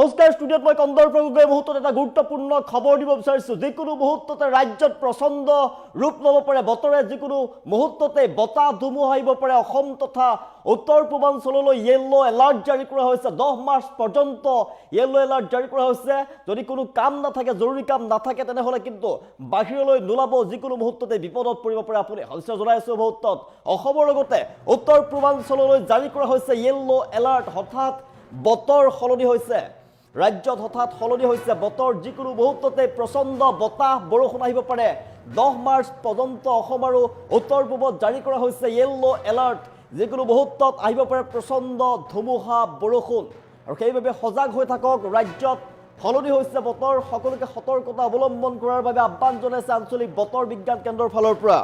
নমস্কাৰ ষ্টুডিঅ'ত মই কন্দৰ্প গগৈ মুহূৰ্তত এটা গুৰুত্বপূৰ্ণ খবৰ দিব বিচাৰিছোঁ যিকোনো মুহূৰ্ততে ৰাজ্যত প্ৰচণ্ড ৰূপ ল'ব পাৰে বতৰে যিকোনো মুহূৰ্ততে বতাহ ধুমুহা আহিব পাৰে অসম তথা উত্তৰ পূৰ্বাঞ্চললৈ য়েল্লো এলাৰ্ট জাৰি কৰা হৈছে 10 মাৰ্চ পৰ্যন্ত য়েল্লো এলাৰ্ট জাৰি কৰা হৈছে যদি কোনো কাম নাথাকে জৰুৰী কাম নাথাকে তেনেহ'লে কিন্তু বাহিৰলৈ নোলাব যিকোনো মুহূৰ্ততে বিপদত পৰিব পাৰে আপুনি হৈছে জনাইছো মুহূৰ্তত অসমৰ লগতে উত্তৰ পূৰ্বাঞ্চললৈ জাৰি কৰা হৈছে য়েল্লো এলাৰ্ট হঠাৎ বতৰ সলনি হৈছে ৰাজ্যত হঠাৎ সলনি হৈছে বতৰ যিকোনো মুহূৰ্ততে প্ৰচণ্ড বতাহ বৰষুণ আহিব পাৰে 10 মাৰ্চ পৰ্যন্ত অসম আৰু উত্তৰ পূবত জাৰি কৰা হৈছে য়েল্লো এলাৰ্ট যিকোনো মুহূৰ্তত আহিব পাৰে প্ৰচণ্ড ধুমুহা বৰষুণ আৰু সেইবাবে সজাগ হৈ থাকক ৰাজ্যত সলনি হৈছে বতৰ সকলোকে সতৰ্কতা অৱলম্বন কৰাৰ বাবে আহ্বান জনাইছে আঞ্চলিক বতৰ বিজ্ঞান কেন্দ্ৰৰ ফালৰ পৰা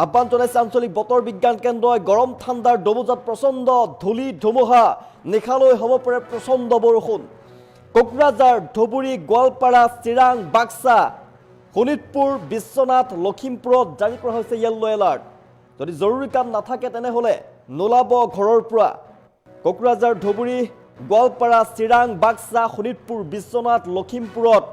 আহ্বান জনাইছে আঞ্চলিক বতৰ বিজ্ঞান কেন্দ্ৰই গৰম ঠাণ্ডাৰ দমোজাত প্ৰচণ্ড ধূলি ধুমুহা নিশালৈ হ'ব পাৰে প্ৰচণ্ড বৰষুণ কোকৰাঝাৰ ধুবুৰী গোৱালপাৰা চিৰাং বাক্সা শোণিতপুৰ বিশ্বনাথ লখিমপুৰত জাৰি কৰা হৈছে য়েল্লো এলাৰ্ট যদি জৰুৰী কাম নাথাকে তেনেহ'লে নোলাব ঘৰৰ পৰা কোকৰাঝাৰ ধুবুৰী গোৱালপাৰা চিৰাং বাক্সা শোণিতপুৰ বিশ্বনাথ লখিমপুৰত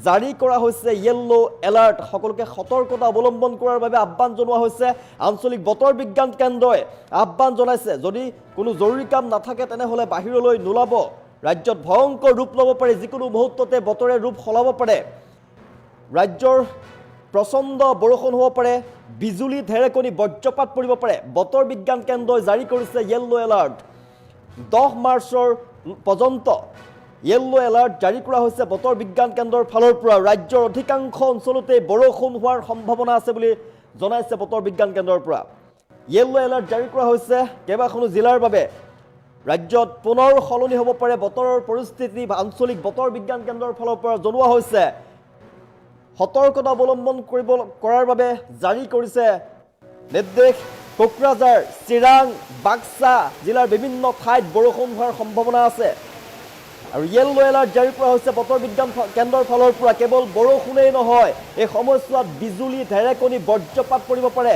জাৰি কৰা হৈছে য়েল্লো এলাৰ্ট সকলোকে সতৰ্কতা অৱলম্বন কৰাৰ বাবে আহ্বান জনোৱা হৈছে আঞ্চলিক বতৰ বিজ্ঞান কেন্দ্ৰই আহ্বান জনাইছে যদি কোনো জৰুৰী কাম নাথাকে তেনেহ'লে বাহিৰলৈ নোলাব ৰাজ্যত ভয়ংকৰ ৰূপ ল'ব পাৰে যিকোনো মুহূৰ্ততে বতৰে ৰূপ সলাব পাৰে ৰাজ্যৰ প্ৰচণ্ড বৰষুণ হ'ব পাৰে বিজুলী ঢেৰেকণি বজ্ৰপাত পৰিব পাৰে বতৰ বিজ্ঞান কেন্দ্ৰই জাৰি কৰিছে য়েল্লো এলাৰ্ট 10 মাৰ্চৰ পৰ্যন্ত য়েল্লো এলাৰ্ট জাৰি কৰা হৈছে বতৰ বিজ্ঞান কেন্দ্ৰৰ ফালৰ পৰা ৰাজ্যৰ অধিকাংশ অঞ্চলতে বৰষুণ হোৱাৰ সম্ভাৱনা আছে বুলি জনাইছে বতৰ বিজ্ঞান কেন্দ্ৰৰ পৰা য়েল্লো এলাৰ্ট জাৰি কৰা হৈছে কেইবাখনো জিলাৰ বাবে ৰাজ্যত পুনৰ সলনি হ'ব পাৰে বতৰৰ পৰিস্থিতি আঞ্চলিক বতৰ বিজ্ঞান কেন্দ্ৰৰ ফালৰ পৰা জনোৱা হৈছে সতৰ্কতা অৱলম্বন কৰাৰ বাবে জাৰি কৰিছে নিৰ্দেশ কোকৰাঝাৰ চিৰাং বাক্সা জিলাৰ বিভিন্ন ঠাইত বৰষুণ হোৱাৰ সম্ভাৱনা আছে আৰু য়েল্লো এলাৰ্ট জাৰি কৰা হৈছে বতৰ বিজ্ঞান কেন্দ্ৰৰ ফালৰ পৰা কেৱল বৰষুণেই নহয় এই সময়ছোৱাত বিজুলী ঢেৰেকণি বজ্ৰপাত পৰিব পাৰে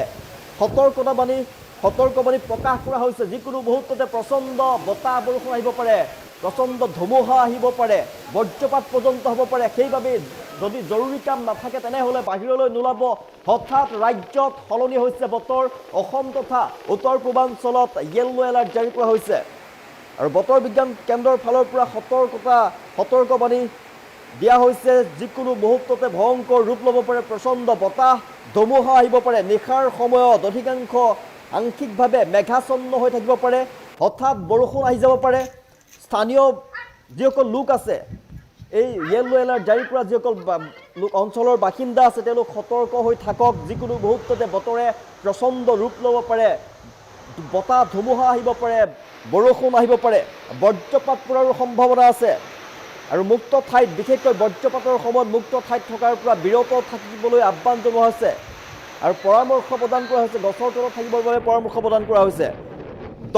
সতৰ্কবাণী প্ৰকাশ কৰা হৈছে যিকোনো মুহূৰ্ততে প্ৰচণ্ড বতাহ বৰষুণ আহিব পাৰে প্ৰচণ্ড ধুমুহা আহিব পাৰে বজ্ৰপাত পৰ্যন্ত হ'ব পাৰে সেইবাবে যদি জৰুৰী কাম নাথাকে তেনেহ'লে বাহিৰলৈ নোলাব হঠাৎ ৰাজ্যত সলনি হৈছে বতৰ অসম তথা উত্তৰ পূৰ্বাঞ্চলত য়েল্লো এলাৰ্ট জাৰি কৰা হৈছে আৰু বতৰ বিজ্ঞান কেন্দ্ৰৰ ফালৰ পৰা সতৰ্কবাণী দিয়া হৈছে যিকোনো মুহূৰ্ততে ভয়ংকৰ ৰূপ ল'ব পাৰে প্ৰচণ্ড বতাহ ধুমুহা আহিব পাৰে নিশাৰ সময়ত অধিকাংশ আংশিকভাৱে মেঘাচ্ছন্ন হৈ থাকিব পাৰে হঠাৎ বৰষুণ আহি যাব পাৰে স্থানীয় যিসকল লোক আছে এই য়েল্লো এলাৰ্ট জাৰি কৰা যিসকল অঞ্চলৰ বাসিন্দা আছে তেওঁলোক সতৰ্ক হৈ থাকক যিকোনো মুহূৰ্ততে বতৰে প্ৰচণ্ড ৰূপ ল'ব পাৰে বতাহ ধুমুহা আহিব পাৰে বৰষুণ আহিব পাৰে বজ্ৰপাত পৰাৰো সম্ভাৱনা আছে আৰু মুক্ত ঠাইত বিশেষকৈ বজ্ৰপাতৰ সময়ত মুক্ত ঠাইত থকাৰ পৰা বিৰত থাকিবলৈ আহ্বান জনোৱা হৈছে আৰু পৰামৰ্শ প্ৰদান কৰা হৈছে গছৰ তলত থাকিবৰ বাবে পৰামৰ্শ প্ৰদান কৰা হৈছে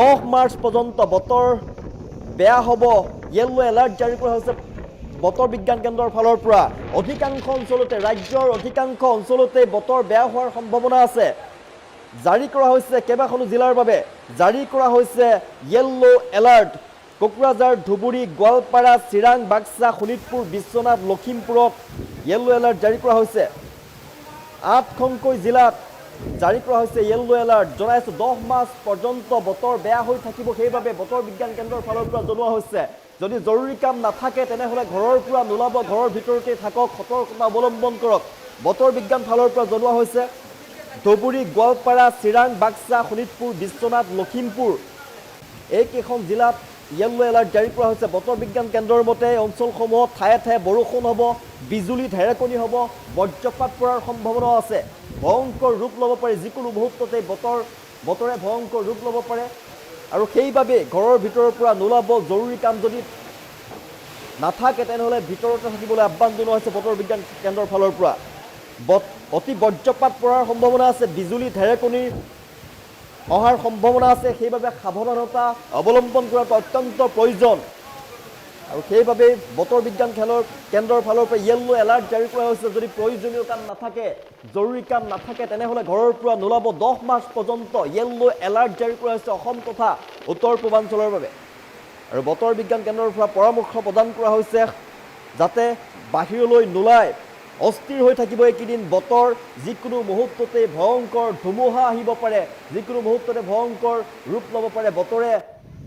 10 মাৰ্চ পৰ্যন্ত বতৰ বেয়া হ'ব য়েল্লো এলাৰ্ট জাৰি কৰা হৈছে বতৰ বিজ্ঞান কেন্দ্ৰৰ ফালৰ পৰা অধিকাংশ অঞ্চলতে ৰাজ্যৰ অধিকাংশ অঞ্চলতে বতৰ বেয়া হোৱাৰ সম্ভাৱনা আছে জাৰি কৰা হৈছে কেইবাখনো জিলাৰ বাবে জাৰি কৰা হৈছে য়েল্লো এলাৰ্ট কোকৰাঝাৰ ধুবুৰী গোৱালপাৰা চিৰাং বাক্সা শোণিতপুৰ বিশ্বনাথ লখিমপুৰত য়েল্লো এলাৰ্ট জাৰি কৰা হৈছে 8খনকৈ জিলাত জাৰি কৰা হৈছে য়েল্লো এলাৰ্ট জনাইছোঁ 10 মাৰ্চ পৰ্যন্ত বতৰ বেয়া হৈ থাকিব সেইবাবে বতৰ বিজ্ঞান কেন্দ্ৰৰ ফালৰ পৰা জনোৱা হৈছে যদি জৰুৰী কাম নাথাকে তেনেহ'লে ঘৰৰ পৰা নোলাব ঘৰৰ ভিতৰতে থাকক সতৰ্কতা অৱলম্বন কৰক বতৰ বিজ্ঞান ফালৰ পৰা জনোৱা হৈছে ধুবুৰী গোৱালপাৰা চিৰাং বাক্সা শোণিতপুৰ বিশ্বনাথ লখিমপুৰ এইকেইখন জিলাত য়েল্লো এলাৰ্ট জাৰি কৰা হৈছে বতৰ বিজ্ঞান কেন্দ্ৰৰ মতে অঞ্চলসমূহত ঠায়ে ঠায়ে বৰষুণ হ'ব বিজুলী ঢেৰেকণি হ'ব বজ্ৰপাত পৰাৰ সম্ভাৱনা আছে ভয়ংকৰ ৰূপ ল'ব পাৰে যিকোনো মুহূৰ্ততে বতৰে ভয়ংকৰ ৰূপ ল'ব পাৰে আৰু সেইবাবে ঘৰৰ ভিতৰৰ পৰা নোলাব জৰুৰী কাম যদি নাথাকে তেনেহ'লে ভিতৰতে থাকিবলৈ আহ্বান জনোৱা হৈছে বতৰ বিজ্ঞান কেন্দ্ৰৰ ফালৰ পৰা অতি বজ্ৰপাত পৰাৰ সম্ভাৱনা আছে বিজুলী ঢেৰেকণিৰ অহাৰ সম্ভাৱনা আছে সেইবাবে সাৱধানতা অৱলম্বন কৰাটো অত্যন্ত প্ৰয়োজন আৰু সেইবাবে বতৰ বিজ্ঞান কেন্দ্ৰৰ ফালৰ পৰা য়েল্লো এলাৰ্ট জাৰি কৰা হৈছে যদি প্ৰয়োজনীয় কাম নাথাকে জৰুৰী কাম নাথাকে তেনেহ'লে ঘৰৰ পৰা নোলাব 10 মাৰ্চ পৰ্যন্ত য়েল্লো এলাৰ্ট জাৰি কৰা হৈছে অসম তথা উত্তৰ পূৰ্বাঞ্চলৰ বাবে আৰু বতৰ বিজ্ঞান কেন্দ্ৰৰ পৰা পৰামৰ্শ প্ৰদান কৰা হৈছে যাতে বাহিৰলৈ নোলাই অস্থিৰ হৈ থাকিব এইকেইদিন বতৰ যিকোনো মুহূৰ্ততে ভয়ংকৰ ধুমুহা আহিব পাৰে যিকোনো মুহূৰ্ততে ভয়ংকৰ ৰূপ ল'ব পাৰে বতৰে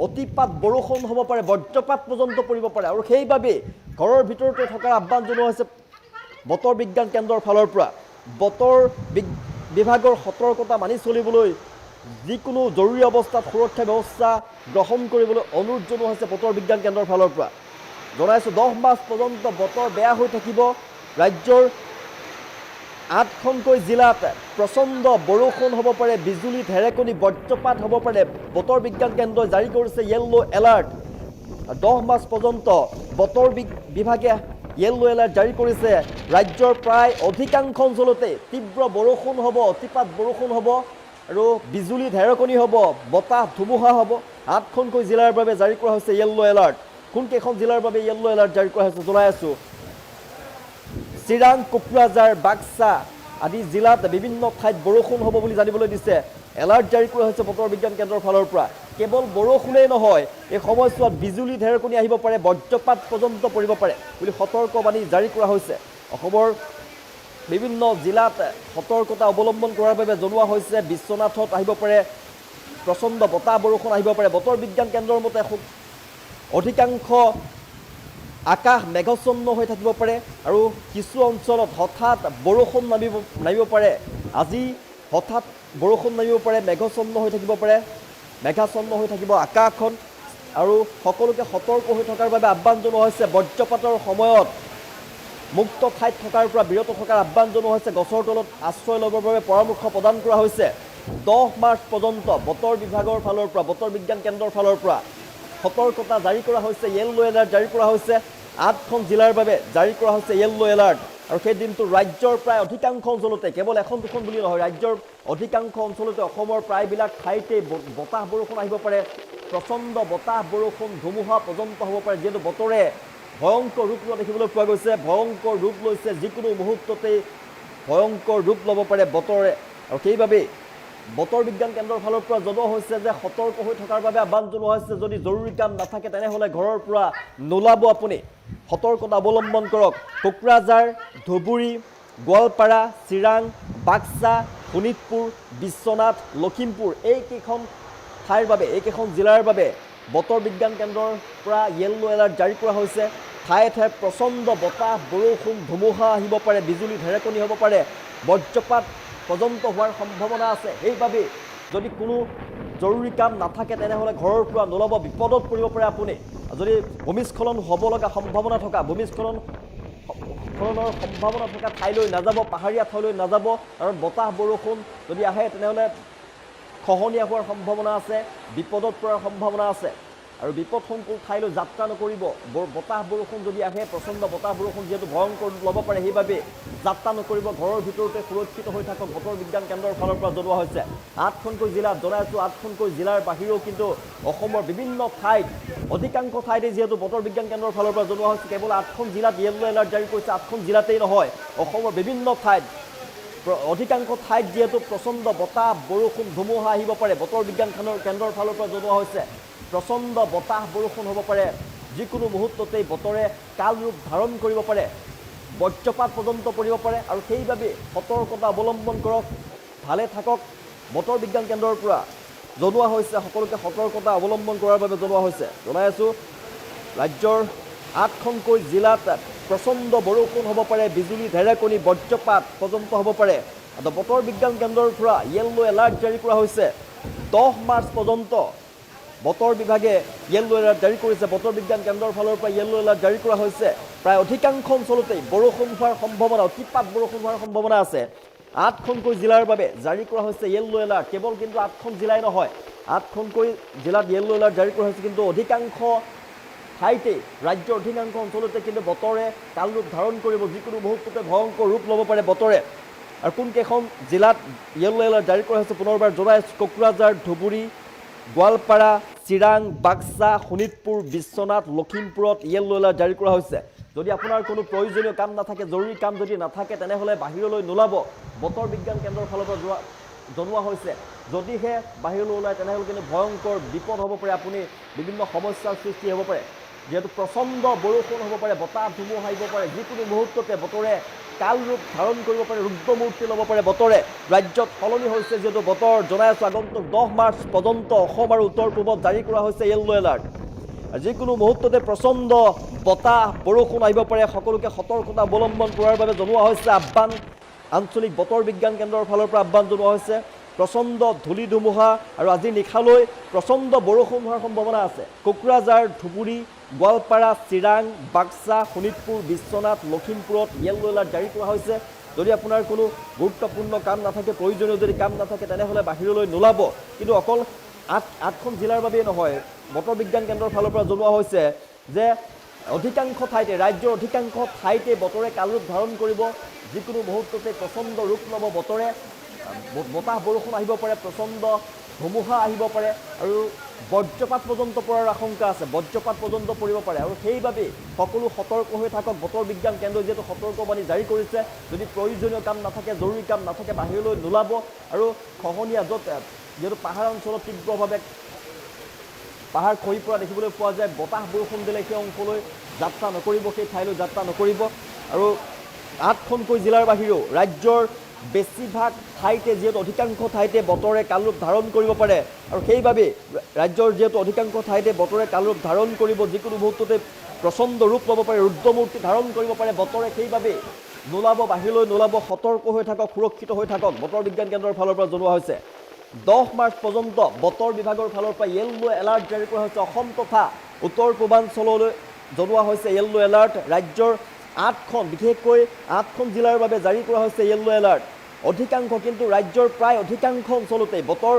অতিপাত বৰষুণ হ'ব পাৰে বজ্ৰপাত পৰ্যন্ত পৰিব পাৰে আৰু সেইবাবে ঘৰৰ ভিতৰতে থকাৰ আহ্বান জনোৱা হৈছে বতৰ বিজ্ঞান কেন্দ্ৰৰ ফালৰ পৰা বতৰ বিভাগৰ সতৰ্কতা মানি চলিবলৈ যিকোনো জৰুৰী অৱস্থাত সুৰক্ষা ব্যৱস্থা গ্ৰহণ কৰিবলৈ অনুৰোধ জনোৱা হৈছে বতৰ বিজ্ঞান কেন্দ্ৰৰ ফালৰ পৰা জনাইছোঁ 10 মাৰ্চ পৰ্যন্ত বতৰ বেয়া হৈ থাকিব ৰাজ্যৰ 8খনকৈ জিলাত প্ৰচণ্ড বৰষুণ হ'ব পাৰে বিজুলী ঢেৰেকনি বজ্ৰপাত হ'ব পাৰে বতৰ বিজ্ঞান কেন্দ্ৰই জাৰি কৰিছে য়েল্লো এলাৰ্ট 10 মাৰ্চ পৰ্যন্ত বতৰ বিভাগে য়েল্লো এলাৰ্ট জাৰি কৰিছে ৰাজ্যৰ প্ৰায় অধিকাংশ অঞ্চলতে তীব্ৰ বৰষুণ হ'ব অতিপাত বৰষুণ হ'ব আৰু বিজুলী ঢেৰেকনি হ'ব বতাহ ধুমুহা হ'ব 8খনকৈ জিলাৰ বাবে জাৰি কৰা হৈছে য়েল্লো এলাৰ্ট কোনকেইখন জিলাৰ বাবে য়েল্লো এলাৰ্ট জাৰি কৰা হৈছে জনাই আছোঁ চিৰাং কোকৰাঝাৰ বাক্সা আদি জিলাত বিভিন্ন ঠাইত বৰষুণ হ'ব বুলি জানিবলৈ দিছে এলাৰ্ট জাৰি কৰা হৈছে বতৰ বিজ্ঞান কেন্দ্ৰৰ ফালৰ পৰা কেৱল বৰষুণেই নহয় এই সময়ছোৱাত বিজুলী ঢেৰেকনি আহিব পাৰে বজ্ৰপাত পৰ্যন্ত পৰিব পাৰে বুলি সতৰ্কবাণী জাৰি কৰা হৈছে অসমৰ বিভিন্ন জিলাত সতৰ্কতা অৱলম্বন কৰাৰ বাবে জনোৱা হৈছে বিশ্বনাথত আহিব পাৰে প্ৰচণ্ড বতাহ বৰষুণ আহিব পাৰে বতৰ বিজ্ঞান কেন্দ্ৰৰ মতে অধিকাংশ আকাশ মেঘাচ্ছন্ন হৈ থাকিব পাৰে আৰু কিছু অঞ্চলত হঠাৎ বৰষুণ নামিব পাৰে আজি হঠাৎ বৰষুণ নামিব পাৰে মেঘাচ্ছন্ন হৈ থাকিব পাৰে মেঘাচ্ছন্ন হৈ থাকিব আকাশখন আৰু সকলোকে সতৰ্ক হৈ থকাৰ বাবে আহ্বান জনোৱা হৈছে বজ্ৰপাতৰ সময়ত মুক্ত ঠাইত থকাৰ পৰা বিৰত থকাৰ আহ্বান জনোৱা হৈছে গছৰ তলত আশ্ৰয় ল'বৰ বাবে পৰামৰ্শ প্ৰদান কৰা হৈছে 10 মাৰ্চ পৰ্যন্ত বতৰ বিভাগৰ ফালৰ পৰা বতৰ বিজ্ঞান কেন্দ্ৰৰ ফালৰ পৰা সতৰ্কতা জাৰি কৰা হৈছে য়েল্লো এলাৰ্ট জাৰি কৰা হৈছে 8খন জিলাৰ বাবে জাৰি কৰা হৈছে য়েল্লো এলাৰ্ট আৰু সেই দিনটো ৰাজ্যৰ প্ৰায় অধিকাংশ অঞ্চলতে কেৱল এখন দুখন বুলি নহয় ৰাজ্যৰ অধিকাংশ অঞ্চলতে অসমৰ প্ৰায়বিলাক ঠাইতে বতাহ বৰষুণ আহিব পাৰে প্ৰচণ্ড বতাহ বৰষুণ ধুমুহা পৰ্যন্ত হ'ব পাৰে যিহেতু বতৰে ভয়ংকৰ ৰূপ লোৱা দেখিবলৈ পোৱা গৈছে ভয়ংকৰ ৰূপ লৈছে যিকোনো মুহূৰ্ততেই ভয়ংকৰ ৰূপ ল'ব পাৰে বতৰে আৰু সেইবাবে বতৰ বিজ্ঞান কেন্দ্ৰৰ ফালৰ পৰা জনোৱা হৈছে যে সতৰ্ক হৈ থকাৰ বাবে আহ্বান জনোৱা হৈছে যদি জৰুৰী কাম নাথাকে তেনেহ'লে ঘৰৰ পৰা নোলাব আপুনি সতৰ্কতা অৱলম্বন কৰক কোকৰাঝাৰ ধুবুৰী গোৱালপাৰা চিৰাং বাক্সা শোণিতপুৰ বিশ্বনাথ লখিমপুৰ এইকেইখন ঠাইৰ বাবে এইকেইখন জিলাৰ বাবে বতৰ বিজ্ঞান কেন্দ্ৰৰ পৰা য়েল্লো এলাৰ্ট জাৰি কৰা হৈছে ঠায়ে ঠায়ে প্ৰচণ্ড বতাহ বৰষুণ ধুমুহা আহিব পাৰে বিজুলী ঢেৰেকনি হ'ব পাৰে বজ্ৰপাত পৰ্যন্ত হোৱাৰ সম্ভাৱনা আছে সেইবাবে যদি কোনো জৰুৰী কাম নাথাকে তেনেহ'লে ঘৰৰ পৰা নোলাব বিপদত পৰিব পাৰে আপুনি যদি ভূমিস্খলন হ'ব লগা সম্ভাৱনা থকা ভূমিস্খলনৰ সম্ভাৱনা থকা ঠাইলৈ নাযাব পাহাৰীয়া ঠাইলৈ নাযাব আৰু বতাহ বৰষুণ যদি আহে তেনেহ'লে খহনীয়া হোৱাৰ সম্ভাৱনা আছে বিপদত পৰাৰ সম্ভাৱনা আছে আৰু বিপদসংকুল ঠাইলৈ যাত্ৰা নকৰিব বতাহ বৰষুণ যদি আহে প্ৰচণ্ড বতাহ বৰষুণ যিহেতু ভয়ংকৰ ল'ব পাৰে সেইবাবে যাত্ৰা নকৰিব ঘৰৰ ভিতৰতে সুৰক্ষিত হৈ থাকক বতৰ বিজ্ঞান কেন্দ্ৰৰ ফালৰ পৰা জনোৱা হৈছে 8খনকৈ জিলাত জনাইছোঁ 8খনকৈ জিলাৰ বাহিৰেও কিন্তু অসমৰ বিভিন্ন ঠাইত অধিকাংশ ঠাইতে যিহেতু বতৰ বিজ্ঞান কেন্দ্ৰৰ ফালৰ পৰা জনোৱা হৈছে কেৱল 8খন জিলাত য়েল্লো এলাৰ্ট জাৰি কৰিছে 8খন জিলাতেই নহয় অসমৰ বিভিন্ন ঠাইত অধিকাংশ ঠাইত যিহেতু প্ৰচণ্ড বতাহ বৰষুণ ধুমুহা আহিব পাৰে বতৰ বিজ্ঞান কেন্দ্ৰৰ ফালৰ পৰা জনোৱা হৈছে প্ৰচণ্ড বতাহ বৰষুণ হ'ব পাৰে যিকোনো মুহূৰ্ততেই বতৰে কাল ৰূপ ধাৰণ কৰিব পাৰে বজ্ৰপাত পৰ্যন্ত পৰিব পাৰে আৰু সেইবাবে সতৰ্কতা অৱলম্বন কৰক ভালে থাকক বতৰ বিজ্ঞান কেন্দ্ৰৰ পৰা জনোৱা হৈছে সকলোকে সতৰ্কতা অৱলম্বন কৰাৰ বাবে জনোৱা হৈছে জনাই আছোঁ ৰাজ্যৰ 8খনকৈ জিলাত প্ৰচণ্ড বৰষুণ হ'ব পাৰে বিজুলী ঢেৰেকনি বজ্ৰপাত পৰ্যন্ত হ'ব পাৰে আৰু বতৰ বিজ্ঞান কেন্দ্ৰৰ পৰা য়েল্লো এলাৰ্ট জাৰি কৰা হৈছে 10 মাৰ্চ পৰ্যন্ত বতৰ বিভাগে য়েল্লো এলাৰ্ট জাৰি কৰিছে বতৰ বিজ্ঞান কেন্দ্ৰৰ ফালৰ পৰা য়েল্লো এলাৰ্ট জাৰি কৰা হৈছে প্ৰায় অধিকাংশ অঞ্চলতেই বৰষুণ হোৱাৰ সম্ভাৱনা অতিপাত বৰষুণ হোৱাৰ সম্ভাৱনা আছে 8খনকৈ জিলাৰ বাবে জাৰি কৰা হৈছে য়েল্লো এলাৰ্ট কেৱল কিন্তু 8খন জিলাই নহয় 8খনকৈ জিলাত য়েল্লো এলাৰ্ট জাৰি কৰা হৈছে কিন্তু অধিকাংশ ঠাইতে ৰাজ্যৰ অধিকাংশ অঞ্চলতে কিন্তু বতৰে কাল ৰূপ ধাৰণ কৰিব যিকোনো মুহূৰ্ততে ভয়ংকৰ ৰূপ ল'ব পাৰে বতৰে আৰু কোনকেইখন জিলাত য়েল্লো এলাৰ্ট জাৰি কৰা হৈছে পুনৰবাৰ জনাই কোকৰাঝাৰ ধুবুৰী গোৱালপাৰা চিৰাং বাক্সা শোণিতপুৰ বিশ্বনাথ লখিমপুৰত য়েল্লো এলাৰ্ট জাৰি কৰা হৈছে যদি আপোনাৰ কোনো প্ৰয়োজনীয় কাম নাথাকে জৰুৰী কাম যদি নাথাকে তেনেহ'লে বাহিৰলৈ নোলাব বতৰ বিজ্ঞান কেন্দ্ৰৰ ফালৰ পৰা জনোৱা হৈছে যদিহে বাহিৰলৈ ওলায় তেনেহ'লে কিন্তু ভয়ংকৰ বিপদ হ'ব পাৰে আপুনি বিভিন্ন সমস্যাৰ সৃষ্টি হ'ব পাৰে যেহেতু প্ৰচণ্ড বৰষুণ হ'ব পাৰে বতাহ ধুমুহা আহিব পাৰে যিকোনো মুহূৰ্ততে বতৰে কাল ৰূপ ধাৰণ কৰিব পাৰে ৰুদ্ৰমূৰ্তি ল'ব পাৰে বতৰে ৰাজ্যত সলনি হৈছে যিহেতু বতৰ জনাই আছোঁ আগন্তুক 10 মাৰ্চ পৰ্যন্ত অসম আৰু উত্তৰ পূবত জাৰি কৰা হৈছে য়েল্লো এলাৰ্ট যিকোনো মুহূৰ্ততে প্ৰচণ্ড বতাহ বৰষুণ আহিব পাৰে সকলোকে সতৰ্কতা অৱলম্বন কৰাৰ বাবে জনোৱা হৈছে আহ্বান আঞ্চলিক বতৰ বিজ্ঞান কেন্দ্ৰৰ ফালৰ পৰা আহ্বান জনোৱা হৈছে প্ৰচণ্ড ধূলি ধুমুহা আৰু আজি নিশালৈ প্ৰচণ্ড বৰষুণ হোৱাৰ সম্ভাৱনা আছে কোকৰাঝাৰ ধুবুৰী গোৱালপাৰা চিৰাং বাক্সা শোণিতপুৰ বিশ্বনাথ লখিমপুৰত য়েল্লো এলাৰ্ট জাৰি কৰা হৈছে যদি আপোনাৰ কোনো গুৰুত্বপূৰ্ণ কাম নাথাকে প্ৰয়োজনীয় যদি কাম নাথাকে তেনেহ'লে বাহিৰলৈ নোলাব কিন্তু অকল আঠখন জিলাৰ বাবেই নহয় বতৰ বিজ্ঞান কেন্দ্ৰৰ ফালৰ পৰা জনোৱা হৈছে যে অধিকাংশ ঠাইতে ৰাজ্যৰ অধিকাংশ ঠাইতে বতৰে কালৰূপ ধাৰণ কৰিব যিকোনো মুহূৰ্ততে প্ৰচণ্ড ৰূপ ল'ব বতৰে বতাহ বৰষুণ আহিব পাৰে প্ৰচণ্ড ধুমুহা আহিব পাৰে আৰু বজ্ৰপাত পৰ্যন্ত পৰাৰ আশংকা আছে বজ্ৰপাত পৰ্যন্ত পৰিব পাৰে আৰু সেইবাবেই সকলো সতৰ্ক হৈ থাকক বতৰ বিজ্ঞান কেন্দ্ৰই যিহেতু সতৰ্কবাণী জাৰি কৰিছে যদি প্ৰয়োজনীয় কাম নাথাকে জৰুৰী কাম নাথাকে বাহিৰলৈ নোলাব আৰু খহনীয়া য'ত যিহেতু পাহাৰ অঞ্চলত তীব্ৰভাৱে পাহাৰ খহি পৰা দেখিবলৈ পোৱা যায় বতাহ বৰষুণ দিলে সেই অঞ্চললৈ যাত্ৰা নকৰিব সেই ঠাইলৈ যাত্ৰা নকৰিব আৰু 8খনকৈ জিলাৰ বাহিৰেও ৰাজ্যৰ বেছিভাগ ঠাইতে যিহেতু অধিকাংশ ঠাইতে বতৰে কালৰূপ ধাৰণ কৰিব পাৰে আৰু সেইবাবেই ৰাজ্যৰ যিহেতু অধিকাংশ ঠাইতে বতৰে কালৰূপ ধাৰণ কৰিব যিকোনো মুহূৰ্ততে প্ৰচণ্ড ৰূপ ল'ব পাৰে ৰুদ্ৰমূৰ্তি ধাৰণ কৰিব পাৰে বতৰে সেইবাবেই নোলাব বাহিৰলৈ নোলাব সতৰ্ক হৈ থাকক সুৰক্ষিত হৈ থাকক বতৰ বিজ্ঞান কেন্দ্ৰৰ ফালৰ পৰা জনোৱা হৈছে 10 মাৰ্চ পৰ্যন্ত বতৰ বিভাগৰ ফালৰ পৰা য়েল্লো এলাৰ্ট জাৰি কৰা হৈছে অসম তথা উত্তৰ পূৰ্বাঞ্চললৈ জনোৱা হৈছে য়েল্লো এলাৰ্ট ৰাজ্যৰ 8খন বিশেষকৈ 8খন জিলাৰ বাবে জাৰি কৰা হৈছে য়েল্লো এলাৰ্ট অধিকাংশ কিন্তু ৰাজ্যৰ প্ৰায় অধিকাংশ অঞ্চলতে বতৰ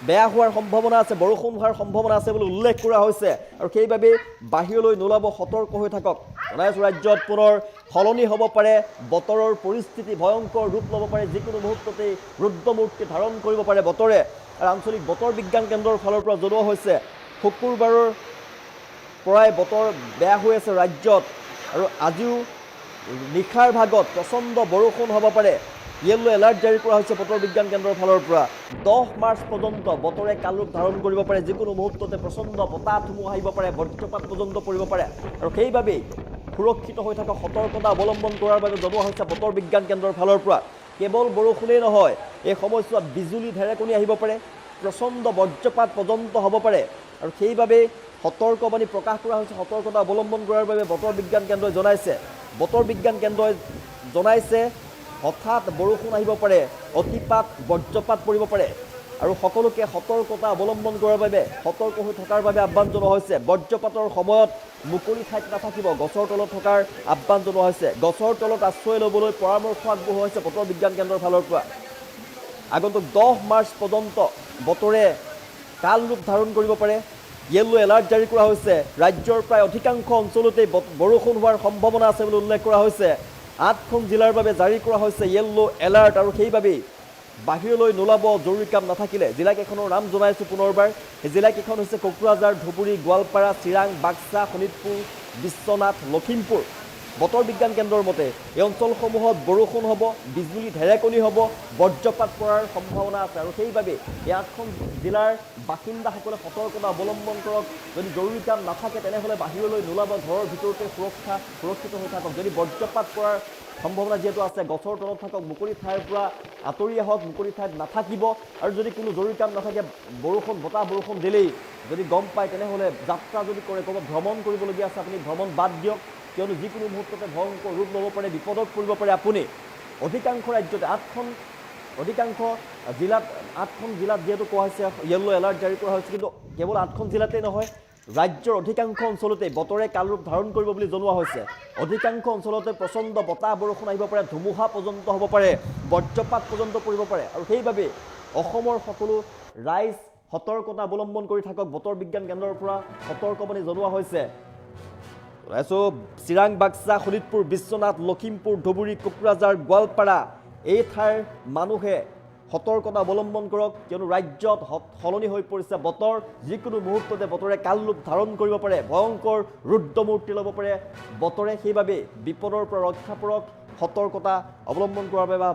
বেয়া হোৱাৰ সম্ভাৱনা আছে বৰষুণ হোৱাৰ সম্ভাৱনা আছে বুলি উল্লেখ কৰা হৈছে আৰু সেইবাবে বাহিৰলৈ নোলাব সতৰ্ক হৈ থাকক জনাইছোঁ ৰাজ্যত পুনৰ সলনি হ'ব পাৰে বতৰৰ পৰিস্থিতি ভয়ংকৰ ৰূপ ল'ব পাৰে যিকোনো মুহূৰ্ততে ৰুদ্ৰমূৰ্তি ধাৰণ কৰিব পাৰে বতৰে আৰু আঞ্চলিক বতৰ বিজ্ঞান কেন্দ্ৰৰ ফালৰ পৰা জনোৱা হৈছে শুকুৰবাৰৰ পৰাই বতৰ বেয়া হৈ আছে ৰাজ্যত আৰু আজিও নিশাৰ ভাগত প্ৰচণ্ড বৰষুণ হ'ব পাৰে য়েল্লো এলাৰ্ট জাৰি কৰা হৈছে বতৰ বিজ্ঞান কেন্দ্ৰৰ ফালৰ পৰা 10 মাৰ্চ পৰ্যন্ত বতৰে কালৰূপ ধাৰণ কৰিব পাৰে যিকোনো মুহূৰ্ততে প্ৰচণ্ড বতাহ ধুমুহা আহিব পাৰে বজ্ৰপাত পৰ্যন্ত পৰিব পাৰে আৰু সেইবাবেই সুৰক্ষিত হৈ থকা সতৰ্কতা অৱলম্বন কৰাৰ বাবে জনোৱা হৈছে বতৰ বিজ্ঞান কেন্দ্ৰৰ ফালৰ পৰা কেৱল বৰষুণেই নহয় এই সময়ছোৱাত বিজুলী ঢেৰেকনি আহিব পাৰে প্ৰচণ্ড বজ্ৰপাত পৰ্যন্ত হ'ব পাৰে আৰু সেইবাবেই সতৰ্কবাণী প্ৰকাশ কৰা হৈছে সতৰ্কতা অৱলম্বন কৰাৰ বাবে বতৰ বিজ্ঞান কেন্দ্ৰই জনাইছে বতৰ বিজ্ঞান কেন্দ্ৰই জনাইছে হঠাৎ বৰষুণ আহিব পাৰে অতিপাত বজ্ৰপাত পৰিব পাৰে আৰু সকলোকে সতৰ্কতা অৱলম্বন কৰাৰ বাবে সতৰ্ক হৈ থকাৰ বাবে আহ্বান জনোৱা হৈছে বজ্ৰপাতৰ সময়ত মুকলি ঠাইত নাথাকিব গছৰ তলত থকাৰ আহ্বান জনোৱা হৈছে গছৰ তলত আশ্ৰয় ল'বলৈ পৰামৰ্শ আগবঢ়োৱা হৈছে বতৰ বিজ্ঞান কেন্দ্ৰৰ ফালৰ পৰা আগন্তুক 10 মাৰ্চ পৰ্যন্ত বতৰে কাল ৰূপ ধাৰণ কৰিব পাৰে য়েল্লো এলাৰ্ট জাৰি কৰা হৈছে ৰাজ্যৰ প্ৰায় অধিকাংশ অঞ্চলতে বৰষুণ হোৱাৰ সম্ভাৱনা আছে বুলি উল্লেখ কৰা হৈছে 8খন জিলাৰ বাবে জাৰি কৰা হৈছে য়েল্লো এলাৰ্ট আৰু সেইবাবেই বাহিৰলৈ নোলাব জৰুৰী কাম নাথাকিলে জিলাকেইখনৰ নাম জনাইছোঁ পুনৰবাৰ এই জিলাকেইখন হৈছে কোকৰাঝাৰ ধুবুৰী গোৱালপাৰা চিৰাং বাক্সা শোণিতপুৰ বিশ্বনাথ লখিমপুৰ বতৰ বিজ্ঞান কেন্দ্ৰৰ মতে এই অঞ্চলসমূহত বৰষুণ হ'ব বিজুলী ঢেৰেকনি হ'ব বজ্ৰপাত পৰাৰ সম্ভাৱনা আছে আৰু সেইবাবে এই 8খন জিলাৰ বাসিন্দাসকলে সতৰ্কতা অৱলম্বন কৰক যদি জৰুৰী কাম নাথাকে তেনেহ'লে বাহিৰলৈ নোলাব ঘৰৰ ভিতৰতে সুৰক্ষিত হৈ থাকক যদি বজ্ৰপাত পৰাৰ সম্ভাৱনা যিহেতু আছে গছৰ তলত থাকক মুকলি ঠাইৰ পৰা আঁতৰি আহক মুকলি ঠাইত নাথাকিব আৰু যদি কোনো জৰুৰী কাম নাথাকে বতাহ বৰষুণ দিলেই যদি গম পায় তেনেহ'লে যাত্ৰা যদি কৰে ক'ৰবাত ভ্ৰমণ কৰিবলগীয়া আছে আপুনি ভ্ৰমণ বাদ দিয়ক কিয়নো যিকোনো মুহূৰ্ততে ভয়ংকৰ ৰূপ ল'ব পাৰে বিপদত পৰিব পাৰে আপুনি অধিকাংশ ৰাজ্যতে 8খন জিলাত যিহেতু কোৱা হৈছে য়েল্লো এলাৰ্ট জাৰি কৰা হৈছে কিন্তু কেৱল 8খন জিলাতেই নহয় ৰাজ্যৰ অধিকাংশ অঞ্চলতে বতৰে কালৰূপ ধাৰণ কৰিব বুলি জনোৱা হৈছে অধিকাংশ অঞ্চলতে প্ৰচণ্ড বতাহ বৰষুণ আহিব পাৰে ধুমুহা পৰ্যন্ত হ'ব পাৰে বজ্ৰপাত পৰ্যন্ত পৰিব পাৰে আৰু সেইবাবে অসমৰ সকলো ৰাইজ সতৰ্কতা অৱলম্বন কৰি থাকক বতৰ বিজ্ঞান কেন্দ্ৰৰ পৰা সতৰ্কবাণী জনোৱা হৈছে চিৰাং বাক্সা শোণিতপুৰ বিশ্বনাথ লখিমপুৰ ধুবুৰী কোকৰাঝাৰ গোৱালপাৰা এই ঠাইৰ মানুহে সতৰ্কতা অৱলম্বন কৰক কিয়নো ৰাজ্যত সলনি হৈ পৰিছে বতৰ যিকোনো মুহূৰ্ততে বতৰে কালৰূপ ধাৰণ কৰিব পাৰে ভয়ংকৰ ৰুদ্ৰমূৰ্তি ল'ব পাৰে বতৰে সেইবাবে বিপদৰ পৰা ৰক্ষা পৰক সতৰ্কতা অৱলম্বন কৰাৰ বাবে